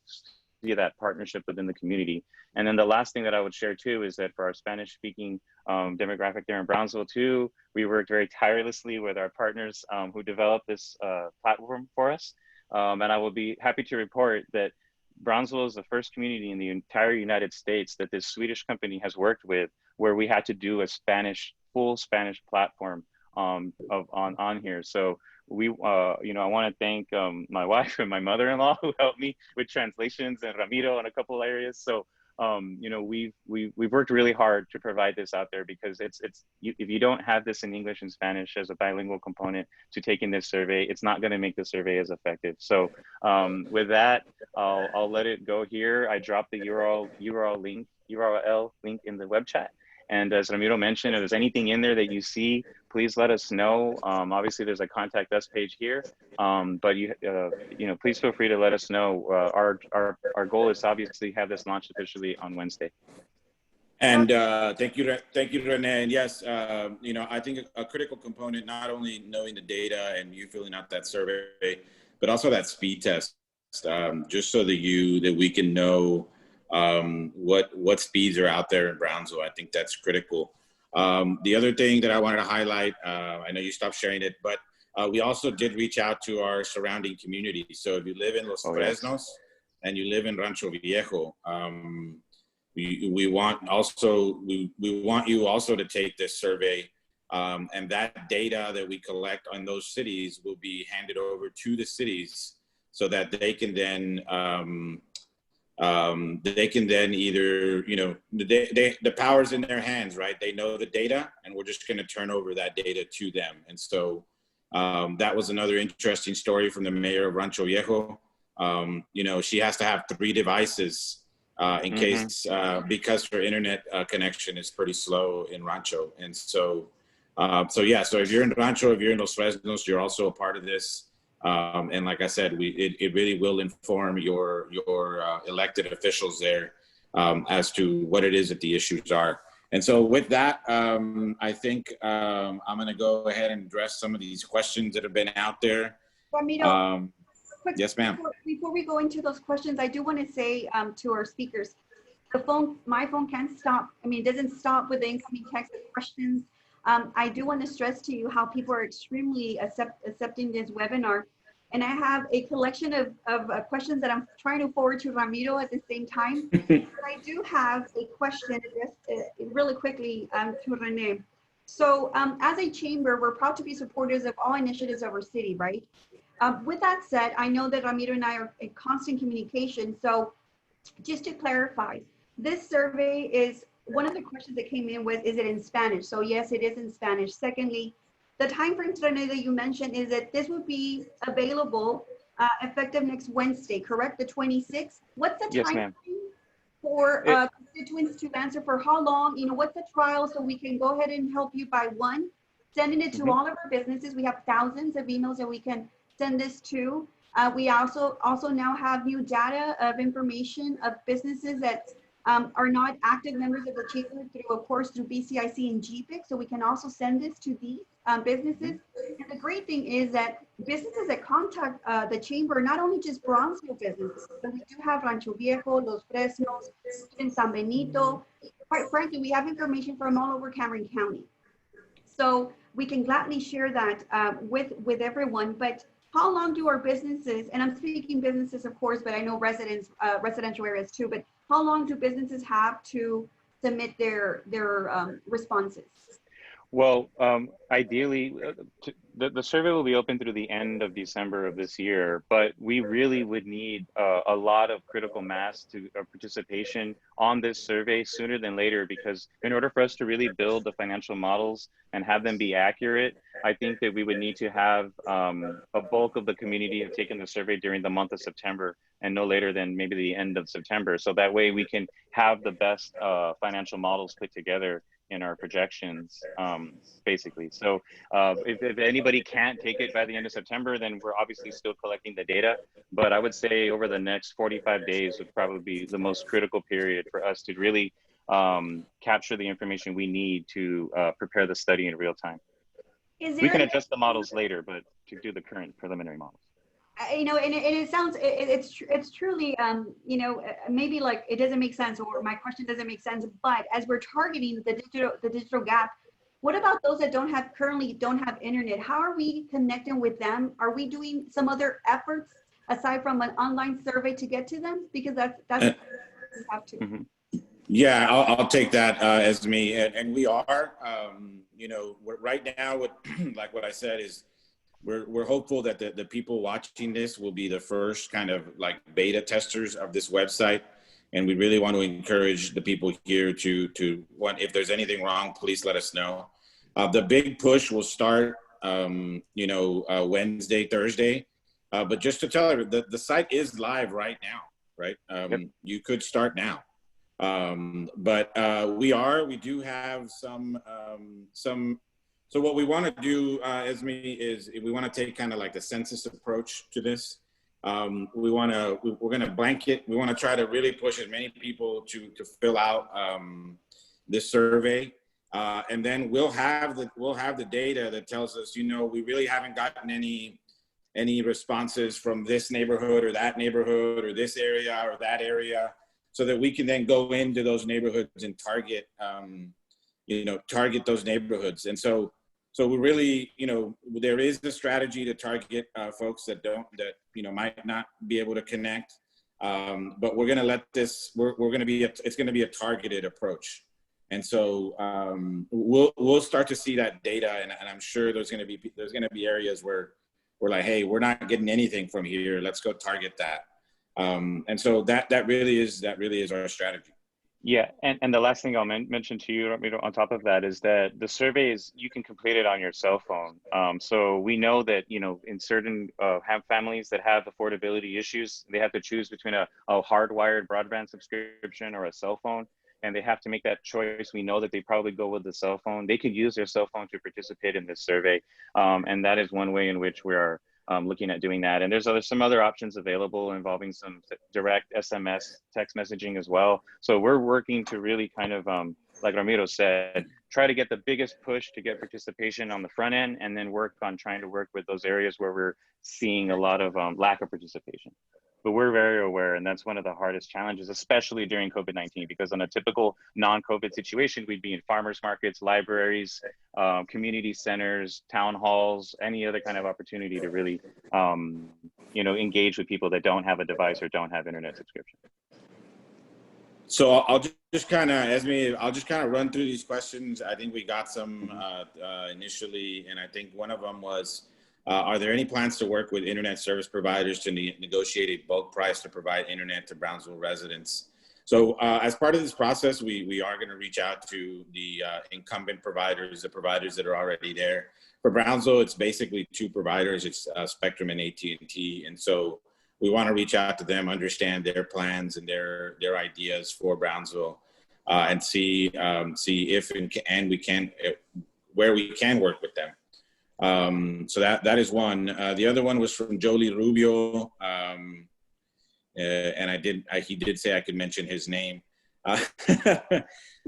see that partnership within the community. And then the last thing that I would share too is that for our Spanish speaking demographic there in Brownsville too, we worked very tirelessly with our partners who developed this platform for us. And I will be happy to report that Brownsville is the first community in the entire United States that this Swedish company has worked with, where we had to do a full Spanish platform on here. So we, you know, I want to thank my wife and my mother-in-law who helped me with translations, and Ramiro in a couple of areas. So, you know, we've worked really hard to provide this out there because if you don't have this in English and Spanish as a bilingual component to taking this survey, it's not going to make the survey as effective. So with that, I'll let it go here. I dropped the URL link in the web chat. And as Ramiro mentioned, if there's anything in there that you see, please let us know. Obviously, there's a contact us page here, but you know, please feel free to let us know. Our goal is to obviously have this launched officially on Wednesday. And thank you, Rene. And yes, you know, I think a critical component, not only knowing the data and you filling out that survey, but also that speed test, just so that we can know what speeds are out there in Brownsville. I think that's critical. The other thing that I wanted to highlight, I know you stopped sharing it, but we also did reach out to our surrounding community. So if you live in Los Fresnos and you live in Rancho Viejo, we want you also to take this survey And that data that we collect on those cities will be handed over to the cities so that they can then either, you know, the power's in their hands, right? They know the data, and we're just going to turn over that data to them. And so that was another interesting story from the mayor of Rancho Viejo. You know, she has to have 3 devices in case, because her internet connection is pretty slow in Rancho. And so, so if you're in Rancho, if you're in Los Fresnos, you're also a part of this. And like I said, it really will inform your elected officials there as to what it is that the issues are. And so with that, I think I'm going to go ahead and address some of these questions that have been out there. Ramiro, yes, ma'am. Before we go into those questions, I do want to say to our speakers, my phone can't stop. I mean, it doesn't stop with the incoming text of questions. I do want to stress to you how people are extremely accepting this webinar. And I have a collection of questions that I'm trying to forward to Ramiro at the same time. But I do have a question addressed really quickly to Rene. So as a chamber, we're proud to be supporters of all initiatives of our city, right? With that said, I know that Ramiro and I are in constant communication. So just to clarify, this survey is, one of the questions that came in was, is it in Spanish? So yes, it is in Spanish. Secondly, the time frame, Rene, that you mentioned is that this would be available effective next Wednesday, correct? The 26th. What's the time frame for constituents to answer for how long? You know, what's the trial so we can go ahead and help you by one, sending it to all of our businesses. We have thousands of emails that we can send this to. We also now have new data of information of businesses that are not active members of the chamber through, of course, through BCIC and GPIC. So we can also send this to these businesses. And the great thing is that businesses that contact the chamber, not only just Brownsville businesses, but we do have Rancho Viejo, Los Fresnos, even San Benito. Quite frankly, we have information from all over Cameron County. So we can gladly share that with everyone. But how long do our businesses, and I'm speaking businesses, of course, but I know residents, residential areas too, but how long do businesses have to submit their responses? Well, ideally, the survey will be open through the end of December of this year, but we really would need a lot of critical mass to participation on this survey sooner than later, because in order for us to really build the financial models and have them be accurate, I think that we would need to have a bulk of the community have taken the survey during the month of September and no later than maybe the end of September. So that way we can have the best financial models put together in our projections, basically. So if anybody can't take it by the end of September, then we're obviously still collecting the data. But I would say over the next 45 days would probably be the most critical period for us to really capture the information we need to prepare the study in real time. We can adjust the models later, but to do the current preliminary models. You know, and it sounds, it's truly, you know, maybe like it doesn't make sense, or my question doesn't make sense, but as we're targeting the digital gap, what about those that currently don't have internet? How are we connecting with them? Are we doing some other efforts aside from an online survey to get to them? Because that's what we have to. Yeah, I'll take that as me, and we are, you know, right now, like what I said is, we're hopeful that the people watching this will be the first kind of like beta testers of this website. And we really want to encourage the people here to if there's anything wrong, please let us know. The big push will start, you know, Wednesday, Thursday. But just to tell you, the site is live right now, right? You could start now. But we do have some, so what we want to do, Esme, is we want to take kind of like the census approach to this. We're going to blanket. We want to try to really push as many people to fill out this survey, and then we'll have the data that tells us, you know, we really haven't gotten any responses from this neighborhood or that neighborhood or this area or that area, so that we can then go into those neighborhoods and target, you know, target those neighborhoods. And so we really, you know, there is a strategy to target folks that you know, might not be able to connect. But we're going to let this, it's going to be a targeted approach. And so we'll start to see that data, and I'm sure there's going to be areas where we're like, hey, we're not getting anything from here. Let's go target that. And so that really is our strategy. Yeah, and the last thing I'll mention to you, on top of that, is that the surveys, you can complete it on your cell phone. So we know that, in certain families that have affordability issues, they have to choose between a hardwired broadband subscription or a cell phone, and they have to make that choice. We know that they probably go with the cell phone. They could use their cell phone to participate in this survey, and that is one way in which we are looking at doing that. And there's some other options available involving some direct SMS text messaging as well. So we're working to really kind of, like Ramiro said, try to get the biggest push to get participation on the front end, and then work on trying to work with those areas where we're seeing a lot of lack of participation. But we're very aware, and that's one of the hardest challenges, especially during COVID-19, because in a typical non-COVID situation, we'd be in farmers markets, libraries, community centers, town halls, any other kind of opportunity to really, engage with people that don't have a device or don't have internet subscription. So I'll just kind of run through these questions. I think we got some initially, and I think one of them was, are there any plans to work with internet service providers to negotiate a bulk price to provide internet to Brownsville residents? So as part of this process, we are going to reach out to the incumbent providers, the providers that are already there. For Brownsville, it's basically two providers. It's Spectrum and AT&T. And so we want to reach out to them, understand their plans and their ideas for Brownsville, and see if and we can, where we can work with them. So that is one. The other one was from Jolie Rubio, and he did say I could mention his name.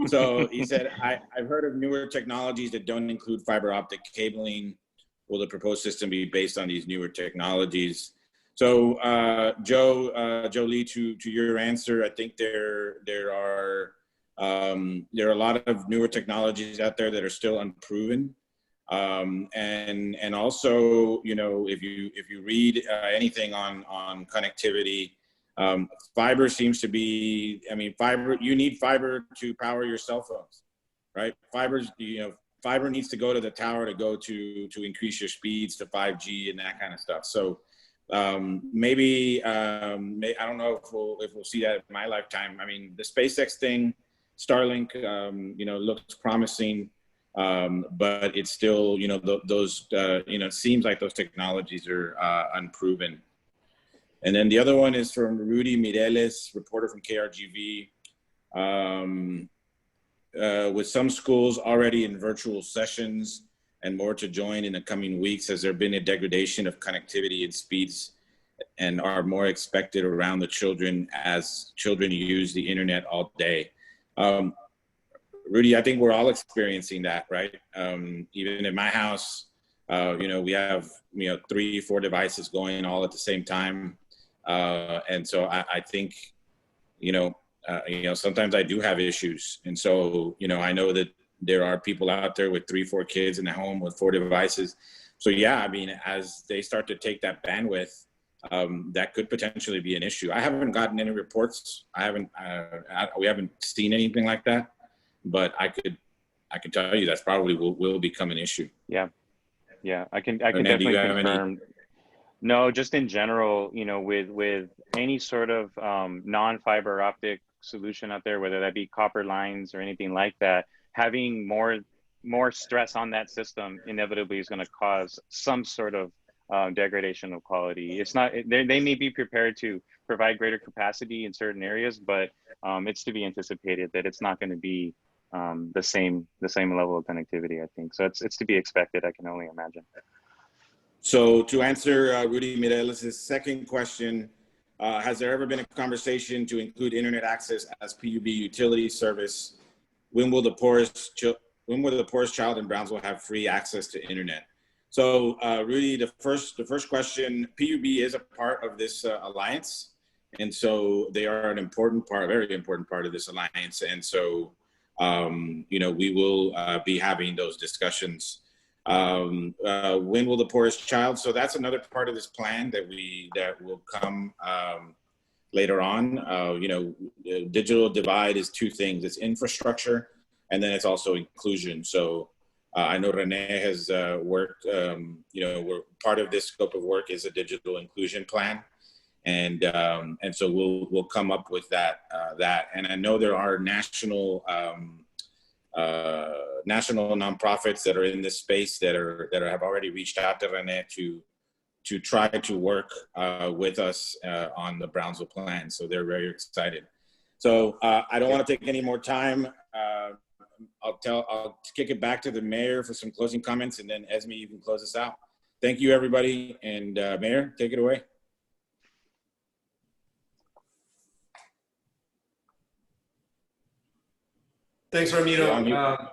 So he said, I've heard of newer technologies that don't include fiber optic cabling. Will the proposed system be based on these newer technologies? So Jolie, to your answer, I think there are a lot of newer technologies out there that are still unproven. And also, if you read anything on connectivity, fiber seems to be, you need fiber to power your cell phones, right? Fiber needs to go to the tower to increase your speeds to 5G and that kind of stuff. So maybe I don't know if we'll see that in my lifetime. The SpaceX thing, Starlink, looks promising. But it's still, it seems like those technologies are unproven. And then the other one is from Rudy Mireles, reporter from KRGV. With some schools already in virtual sessions and more to join in the coming weeks, has there been a degradation of connectivity and speeds and are more expected around the children as children use the internet all day? Rudy, I think we're all experiencing that, right? Even in my house, we have 3-4 devices going all at the same time, and so I think sometimes I do have issues, and so I know that there are people out there with 3-4 kids in the home with 4 devices. So yeah, as they start to take that bandwidth, that could potentially be an issue. I haven't gotten any reports. We haven't seen anything like that. But I can tell you that's probably will become an issue. Yeah, I can definitely confirm. No, just in general, with any sort of non-fiber optic solution out there, whether that be copper lines or anything like that, having more stress on that system inevitably is going to cause some sort of degradation of quality. It's not, they may be prepared to provide greater capacity in certain areas, but it's to be anticipated that it's not going to be the same level of connectivity, I think. So it's to be expected, I can only imagine. So to answer Rudy Mireles' second question, has there ever been a conversation to include internet access as PUB utility service? When will the poorest child in Brownsville have free access to internet? So Rudy, the first question, PUB is a part of this alliance. And so they are an important part, a very important part of this alliance. And so we will be having those discussions. When will the poorest child? So that's another part of this plan that will come later on. Digital divide is two things. It's infrastructure. And then it's also inclusion. So I know Rene has worked, we're part of this scope of work is a digital inclusion plan. And so we'll come up with that. And I know there are national nonprofits that are in this space that have already reached out to Rene to try to work with us on the Brownsville plan. So they're very excited. So I don't want to take any more time. I'll kick it back to the mayor for some closing comments, and then Esme, you can close us out. Thank you, everybody. And Mayor, take it away. Thanks, Ramiro.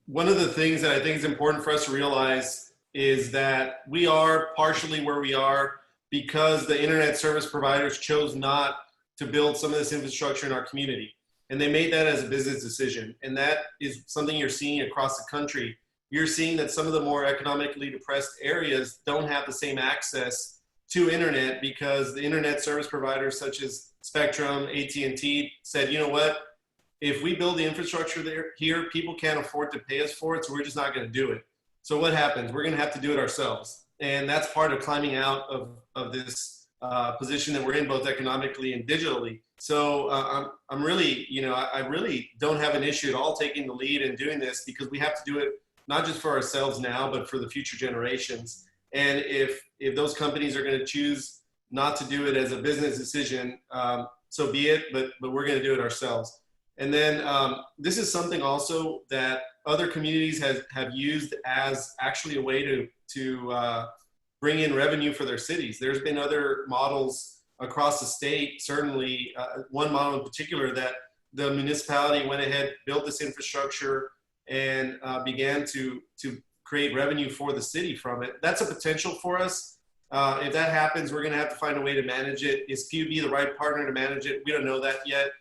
One of the things that I think is important for us to realize is that we are partially where we are because the internet service providers chose not to build some of this infrastructure in our community. And they made that as a business decision. And that is something you're seeing across the country. You're seeing that some of the more economically depressed areas don't have the same access to internet because the internet service providers such as Spectrum, AT&T said, you know what? If we build the infrastructure here, people can't afford to pay us for it, so we're just not going to do it. So what happens? We're going to have to do it ourselves. And that's part of climbing out of this position that we're in, both economically and digitally. So I'm really, I really don't have an issue at all taking the lead and doing this because we have to do it not just for ourselves now, but for the future generations. And if those companies are going to choose not to do it as a business decision, so be it, but we're going to do it ourselves. And then this is something also that other communities have used as actually a way to bring in revenue for their cities. There's been other models across the state, certainly one model in particular that the municipality went ahead, built this infrastructure and began to create revenue for the city from it. That's a potential for us. If that happens, we're gonna have to find a way to manage it. Is PUB the right partner to manage it? We don't know that yet.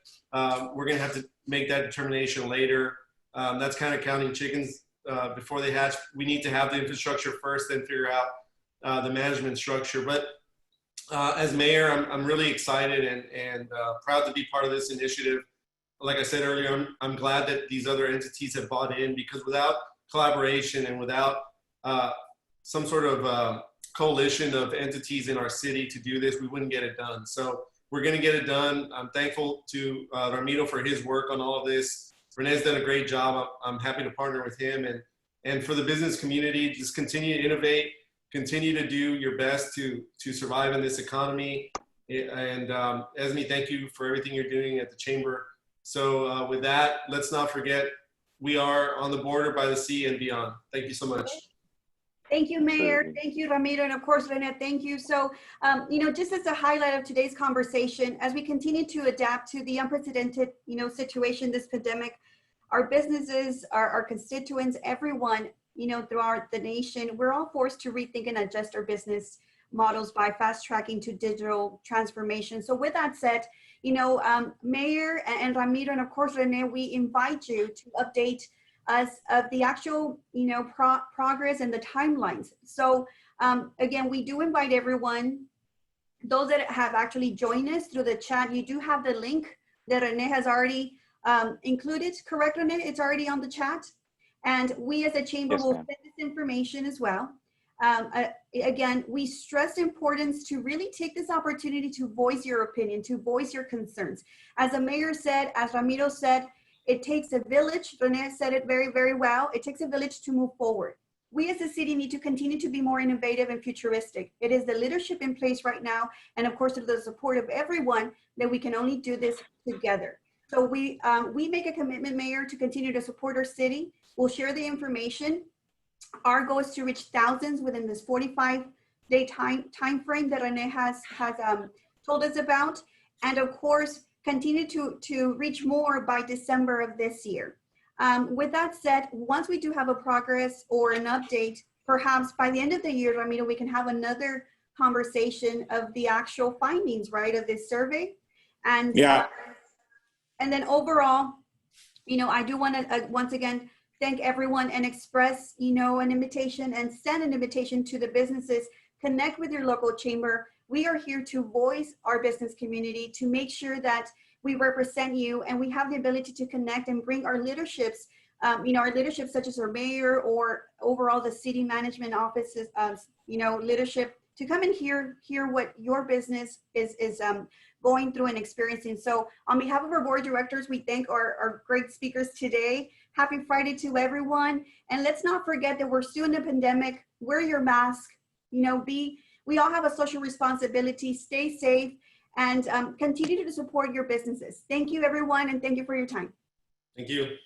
We're gonna have to make that determination later. That's kind of counting chickens before they hatch. We need to have the infrastructure first, then figure out the management structure. But as mayor, I'm really excited and proud to be part of this initiative. Like I said earlier, I'm glad that these other entities have bought in because without collaboration and without some sort of coalition of entities in our city to do this, we wouldn't get it done. So we're going to get it done. I'm thankful to Ramiro for his work on all of this. Rene's done a great job. I'm happy to partner with him. And for the business community, just continue to innovate, continue to do your best to survive in this economy. And Esme, thank you for everything you're doing at the Chamber. So with that, let's not forget, we are on the border by the sea and beyond. Thank you so much. Thank you, Mayor. Thank you, Ramiro. And of course, Rene, thank you. So, just as a highlight of today's conversation, as we continue to adapt to the unprecedented, situation, this pandemic, our businesses, our constituents, everyone, throughout the nation, we're all forced to rethink and adjust our business models by fast tracking to digital transformation. So with that said, Mayor and Ramiro, and of course, Rene, we invite you to update us of the actual, progress and the timelines. So again, we do invite everyone, those that have actually joined us through the chat, you do have the link that Rene has already included, correct, Rene? It's already on the chat. And we as a chamber will send this information as well. Again, we stress the importance to really take this opportunity to voice your opinion, to voice your concerns. As the mayor said, as Ramiro said, it takes a village. Rene said it very, very well. It takes a village to move forward. We as a city need to continue to be more innovative and futuristic. It is the leadership in place right now, and of course, with the support of everyone, that we can only do this together. So we make a commitment, Mayor, to continue to support our city. We'll share the information. Our goal is to reach thousands within this 45-day time frame that Rene has told us about, and of course, continue to reach more by December of this year. With that said, once we do have a progress or an update, perhaps by the end of the year, Ramiro, we can have another conversation of the actual findings, right, of this survey. And and then overall, I do want to once again thank everyone and express, an invitation and send an invitation to the businesses. Connect with your local chamber. We are here to voice our business community, to make sure that we represent you, and we have the ability to connect and bring our leaderships, our leadership such as our mayor or overall the city management offices, leadership to come and hear what your business is going through and experiencing. So on behalf of our board of directors, we thank our great speakers today. Happy Friday to everyone. And let's not forget that we're still in the pandemic. Wear your mask, we all have a social responsibility. Stay safe and continue to support your businesses. Thank you, everyone. And thank you for your time. Thank you.